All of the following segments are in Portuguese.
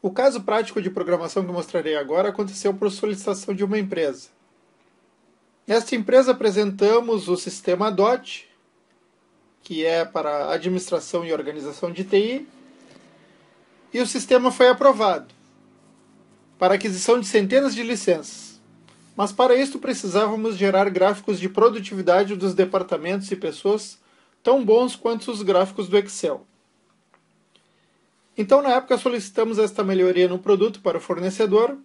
O caso prático de programação que mostrarei agora aconteceu por solicitação de uma empresa. Nesta empresa apresentamos o sistema DOT, que é para administração e organização de TI, e o sistema foi aprovado para aquisição de centenas de licenças. Mas para isso precisávamos gerar gráficos de produtividade dos departamentos e pessoas tão bons quanto os gráficos do Excel. Então, na época, solicitamos esta melhoria no produto para o fornecedor,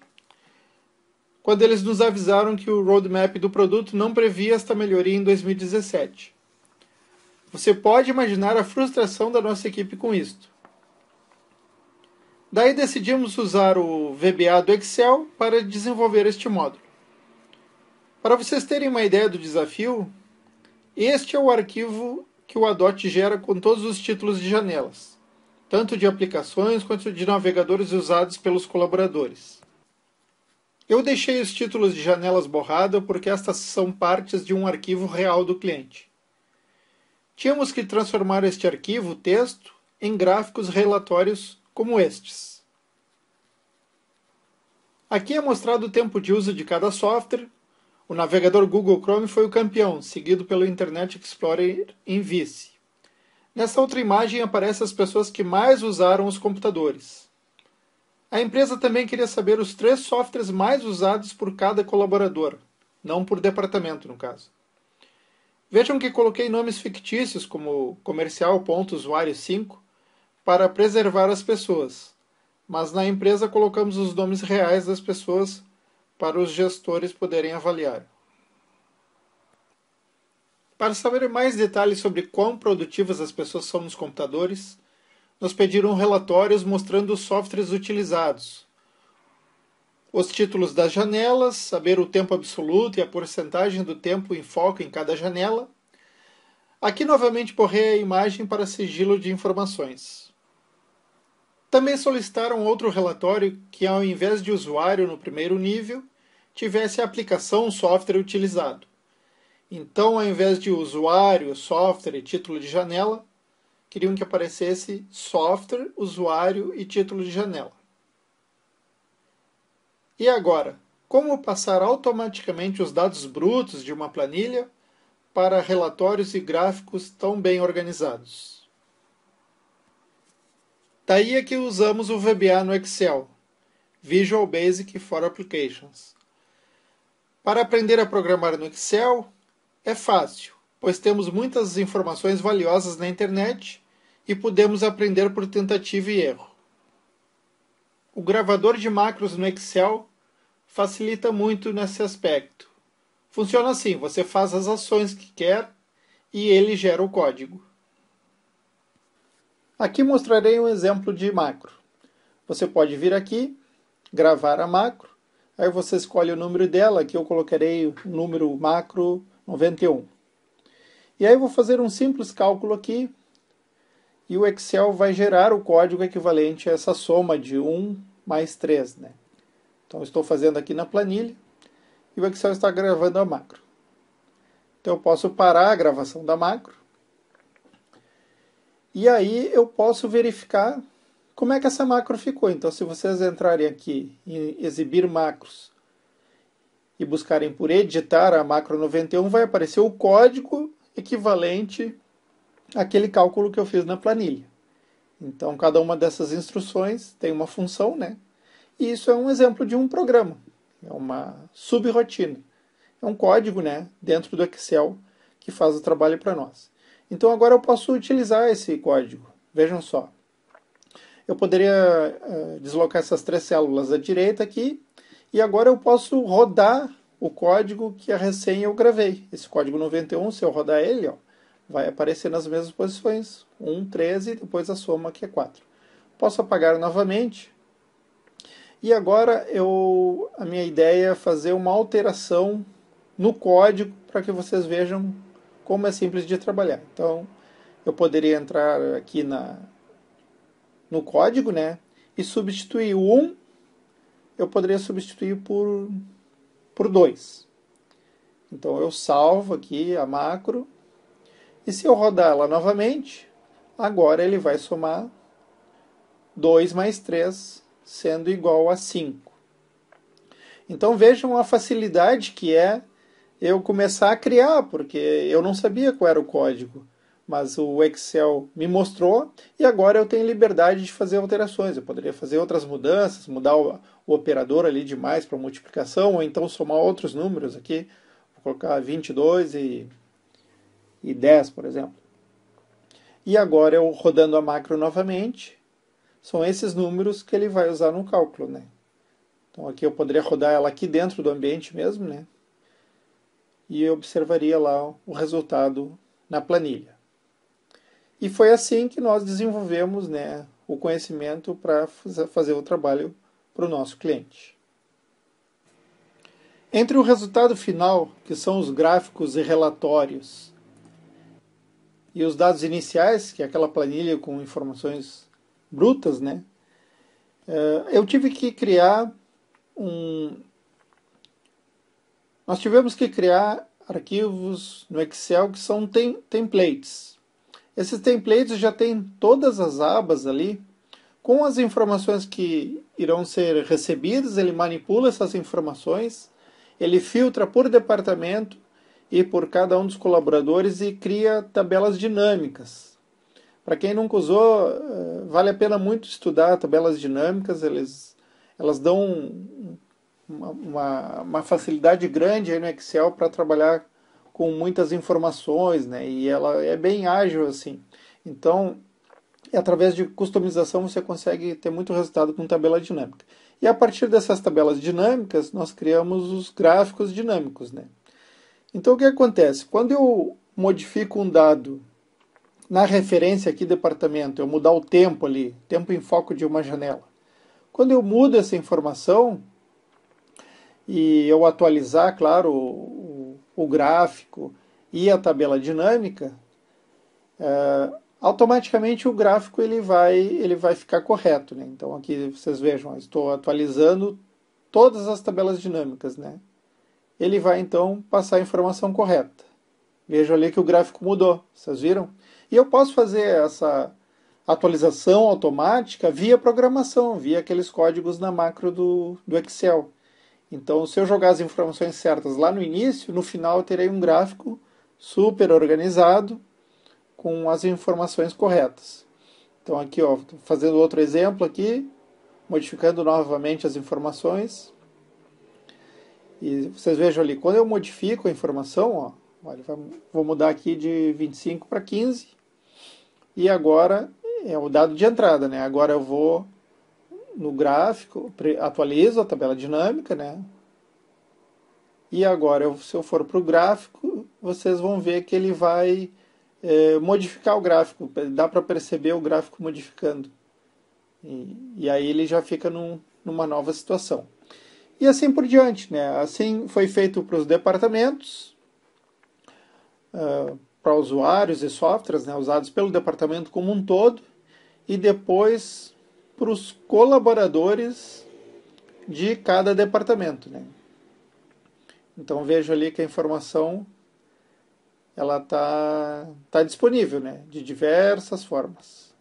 quando eles nos avisaram que o roadmap do produto não previa esta melhoria em 2017. Você pode imaginar a frustração da nossa equipe com isto. Daí decidimos usar o VBA do Excel para desenvolver este módulo. Para vocês terem uma ideia do desafio, este é o arquivo que o ADOT gera com todos os títulos de janelas, tanto de aplicações quanto de navegadores usados pelos colaboradores. Eu deixei os títulos de janelas borrados porque estas são partes de um arquivo real do cliente. Tínhamos que transformar este arquivo, texto, em gráficos relatórios como estes. Aqui é mostrado o tempo de uso de cada software. O navegador Google Chrome foi o campeão, seguido pelo Internet Explorer em vice. Nessa outra imagem aparecem as pessoas que mais usaram os computadores. A empresa também queria saber os 3 softwares mais usados por cada colaborador, não por departamento no caso. Vejam que coloquei nomes fictícios como comercial.usuário5 para preservar as pessoas, mas na empresa colocamos os nomes reais das pessoas para os gestores poderem avaliar. Para saber mais detalhes sobre quão produtivas as pessoas são nos computadores, nos pediram relatórios mostrando os softwares utilizados, os títulos das janelas, saber o tempo absoluto e a porcentagem do tempo em foco em cada janela. Aqui novamente borrei a imagem para sigilo de informações. Também solicitaram outro relatório que, ao invés de usuário no primeiro nível, tivesse a aplicação software utilizado. Então, ao invés de usuário, software e título de janela, queriam que aparecesse software, usuário e título de janela. E agora, como passar automaticamente os dados brutos de uma planilha para relatórios e gráficos tão bem organizados? Daí é que usamos o VBA no Excel, Visual Basic for Applications. Para aprender a programar no Excel, é fácil, pois temos muitas informações valiosas na internet e podemos aprender por tentativa e erro. O gravador de macros no Excel facilita muito nesse aspecto. Funciona assim, você faz as ações que quer e ele gera o código. Aqui mostrarei um exemplo de macro. Você pode vir aqui, gravar a macro, aí você escolhe o número dela, aqui eu colocarei o número macro 91. E aí eu vou fazer um simples cálculo aqui, e o Excel vai gerar o código equivalente a essa soma de 1 mais 3. Né? Então, estou fazendo aqui na planilha, e o Excel está gravando a macro. Então, eu posso parar a gravação da macro, e aí eu posso verificar como é que essa macro ficou. Então, se vocês entrarem aqui em exibir macros, e buscarem por editar a macro 91, vai aparecer o código equivalente àquele cálculo que eu fiz na planilha. Então, cada uma dessas instruções tem uma função, né? E isso é um exemplo de um programa. É uma subrotina. É um código, né, dentro do Excel que faz o trabalho para nós. Então, agora eu posso utilizar esse código. Vejam só. Eu poderia deslocar essas 3 células à direita aqui, e agora eu posso rodar o código que a recém eu gravei. Esse código 91, se eu rodar ele, ó, vai aparecer nas mesmas posições. 1, 13 e depois a soma que é 4. Posso apagar novamente. E agora a minha ideia é fazer uma alteração no código para que vocês vejam como é simples de trabalhar. Então, eu poderia entrar aqui no código, né, e substituir o 1, eu poderia substituir por 2. Então, eu salvo aqui a macro, e se eu rodar ela novamente, agora ele vai somar 2 mais 3, sendo igual a 5. Então vejam a facilidade que é eu começar a criar, porque eu não sabia qual era o código, mas o Excel me mostrou e agora eu tenho liberdade de fazer alterações. Eu poderia fazer outras mudanças, mudar o operador ali de mais para multiplicação, ou então somar outros números aqui. Vou colocar 22 e 10, por exemplo. E agora eu rodando a macro novamente, são esses números que ele vai usar no cálculo, né? Então aqui eu poderia rodar ela aqui dentro do ambiente mesmo, né? E eu observaria lá o resultado na planilha. E foi assim que nós desenvolvemos, né, o conhecimento para fazer o trabalho para o nosso cliente. Entre o resultado final, que são os gráficos e relatórios, e os dados iniciais, que é aquela planilha com informações brutas, né, eu tive que criar Nós tivemos que criar arquivos no Excel que são templates. Esses templates já têm todas as abas ali, com as informações que irão ser recebidas, ele manipula essas informações, ele filtra por departamento e por cada um dos colaboradores e cria tabelas dinâmicas. Para quem nunca usou, vale a pena muito estudar tabelas dinâmicas, elas dão uma facilidade grande aí no Excel para trabalhar com muitas informações, né? E ela é bem ágil assim. Então, através de customização você consegue ter muito resultado com tabela dinâmica. E a partir dessas tabelas dinâmicas, nós criamos os gráficos dinâmicos, né? Então, o que acontece? Quando eu modifico um dado na referência aqui, departamento, eu mudar o tempo ali, tempo em foco de uma janela. Quando eu mudo essa informação e eu atualizar, claro, o gráfico e a tabela dinâmica, automaticamente o gráfico ele vai ficar correto, né? Então aqui vocês vejam, estou atualizando todas as tabelas dinâmicas, né? Ele vai então passar a informação correta. Veja ali que o gráfico mudou, vocês viram? E eu posso fazer essa atualização automática via programação, via aqueles códigos na macro do Excel. Então, se eu jogar as informações certas lá no início, no final eu terei um gráfico super organizado com as informações corretas. Então aqui, ó, fazendo outro exemplo aqui, modificando novamente as informações. E vocês vejam ali, quando eu modifico a informação, ó, olha, vou mudar aqui de 25 para 15. E agora é o dado de entrada, né? Agora eu vou no gráfico, atualizo a tabela dinâmica, né? E agora, se eu for para o gráfico, vocês vão ver que ele vai modificar o gráfico. Dá para perceber o gráfico modificando. E aí ele já fica numa nova situação. E assim por diante, né? Assim foi feito para os departamentos, para usuários e softwares, né, usados pelo departamento como um todo, e depois para os colaboradores de cada departamento, né? Então vejo ali que a informação ela tá disponível, né, de diversas formas.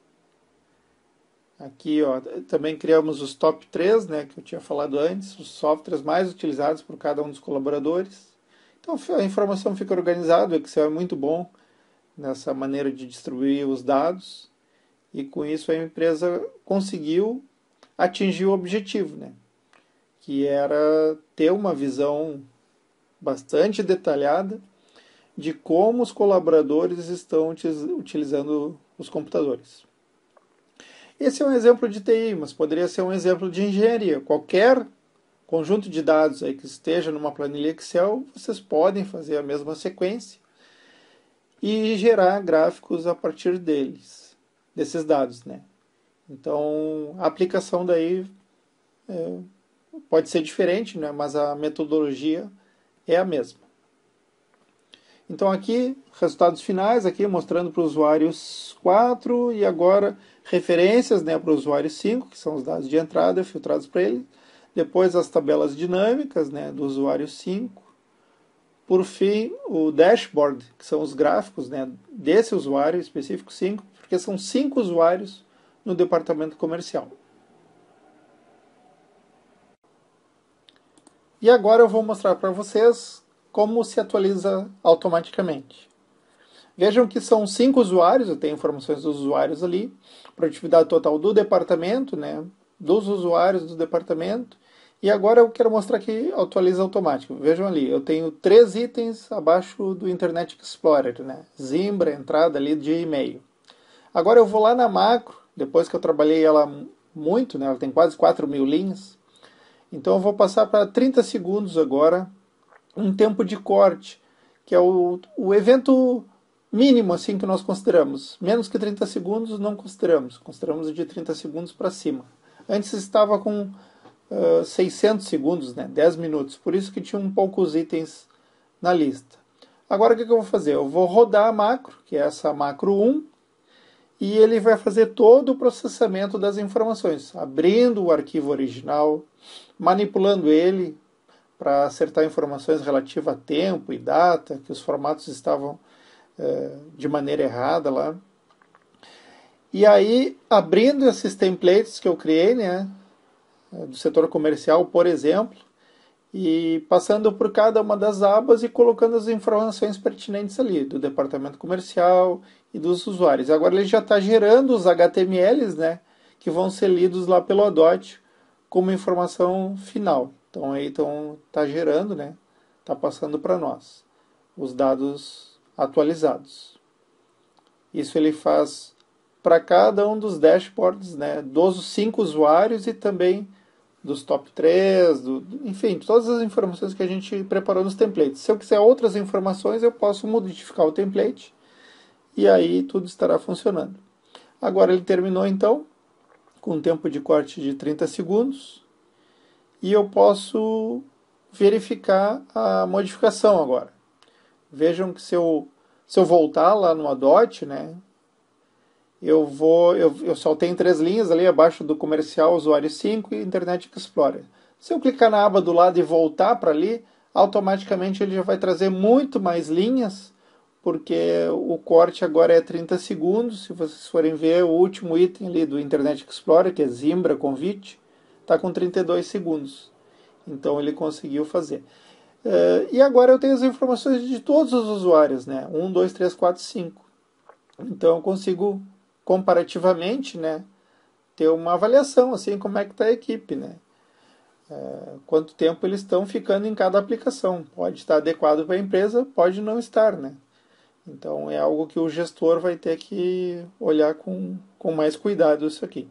Aqui, ó, também criamos os top 3, né, que eu tinha falado antes, os softwares mais utilizados por cada um dos colaboradores. Então a informação fica organizada, o Excel é muito bom nessa maneira de distribuir os dados, e com isso a empresa conseguiu atingir o objetivo, né, que era ter uma visão bastante detalhada de como os colaboradores estão utilizando os computadores. Esse é um exemplo de TI, mas poderia ser um exemplo de engenharia. Qualquer conjunto de dados aí que esteja numa planilha Excel, vocês podem fazer a mesma sequência e gerar gráficos a partir desses dados, né? Então, a aplicação daí pode ser diferente, né? Mas a metodologia é a mesma. Então aqui, resultados finais, aqui mostrando para o usuário 4 e agora referências, né, para o usuário 5, que são os dados de entrada filtrados para ele. Depois as tabelas dinâmicas, né, do usuário 5. Por fim, o dashboard, que são os gráficos, né, desse usuário específico 5, porque são 5 usuários no departamento comercial. E agora eu vou mostrar para vocês como se atualiza automaticamente. Vejam que são 5 usuários, eu tenho informações dos usuários ali, produtividade total do departamento, né, dos usuários do departamento, e agora eu quero mostrar que atualiza automático. Vejam ali, eu tenho 3 itens abaixo do Internet Explorer, né, Zimbra, entrada ali de e-mail. Agora eu vou lá na macro, depois que eu trabalhei ela muito, né, ela tem quase 4.000 linhas, então eu vou passar para 30 segundos agora, um tempo de corte, que é o evento mínimo assim que nós consideramos. Menos que 30 segundos não consideramos. Consideramos de 30 segundos para cima. Antes estava com 600 segundos, né? 10 minutos. Por isso que tinha poucos itens na lista. Agora o que eu vou fazer? Eu vou rodar a macro, que é essa macro 1, e ele vai fazer todo o processamento das informações, abrindo o arquivo original, manipulando ele para acertar informações relativas a tempo e data, que os formatos estavam de maneira errada lá. E aí, abrindo esses templates que eu criei, né, do setor comercial, por exemplo, e passando por cada uma das abas e colocando as informações pertinentes ali, do departamento comercial e dos usuários. Agora ele já está gerando os HTMLs, né, que vão ser lidos lá pelo Adot como informação final. Então aí está gerando, né, está passando para nós os dados atualizados. Isso ele faz para cada um dos dashboards, né, dos 5 usuários e também dos top 3, enfim, todas as informações que a gente preparou nos templates. Se eu quiser outras informações, eu posso modificar o template e aí tudo estará funcionando. Agora ele terminou então, com um tempo de corte de 30 segundos, e eu posso verificar a modificação agora. Vejam que se eu voltar lá no Adot, né, eu só tenho 3 linhas ali abaixo do comercial, usuário 5 e Internet Explorer. Se eu clicar na aba do lado e voltar para ali, automaticamente ele já vai trazer muito mais linhas, porque o corte agora é 30 segundos. Se vocês forem ver o último item ali do Internet Explorer, que é Zimbra Convite, está com 32 segundos. Então ele conseguiu fazer. E agora eu tenho as informações de todos os usuários, né? 1, 2, 3, 4, 5. Então eu consigo, comparativamente, né, ter uma avaliação, assim, como é que está a equipe, né? Quanto tempo eles estão ficando em cada aplicação. Pode estar adequado para a empresa, pode não estar, né? Então é algo que o gestor vai ter que olhar com mais cuidado isso aqui.